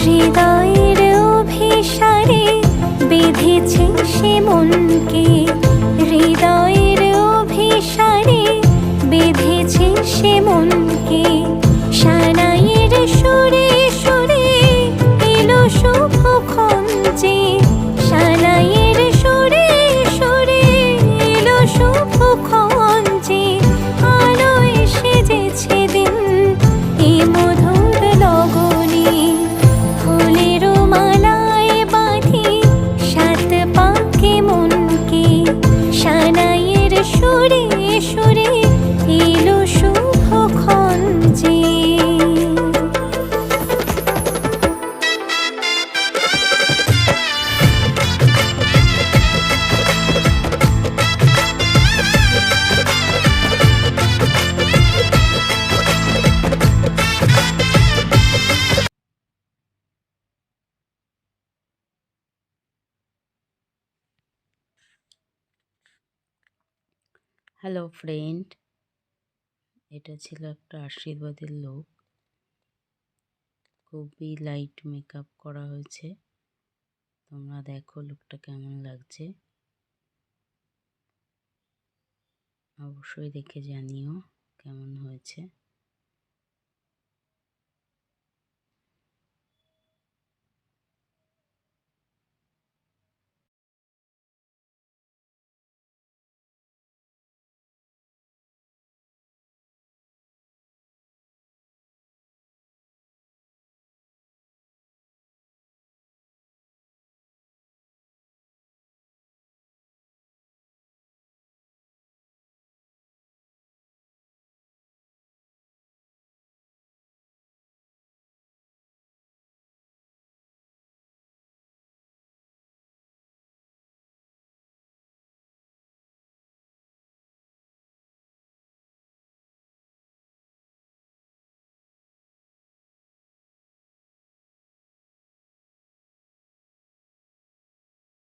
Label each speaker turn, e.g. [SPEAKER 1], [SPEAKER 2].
[SPEAKER 1] হৃদয়ের অভিসারে বেঁধেছে সে মনকে, হৃদয়ের অভিসারে বেঁধেছে সে মনকে। সানাইয়ের সুরে সুরে এলো শুভক্ষণ যে, সানাইয়ের সুরে সুরে এলো শুভক্ষণ যে, আলোয় সেজেছে দিন এ মধুর লগনে। ফুলের মালায় বাঁধি সাত পাকে মনকে, সানাইয়ের সুরে সুরে এলো শুভক্ষণ যে।
[SPEAKER 2] হ্যালো ফ্রেন্ড, এটা ছিল একটা আশীর্বাদের লোক। খুবই লাইট মেকআপ করা হয়েছে। তোমরা দেখো লুকটা কেমন লাগছে, অবশ্যই দেখে জানিও কেমন হয়েছে।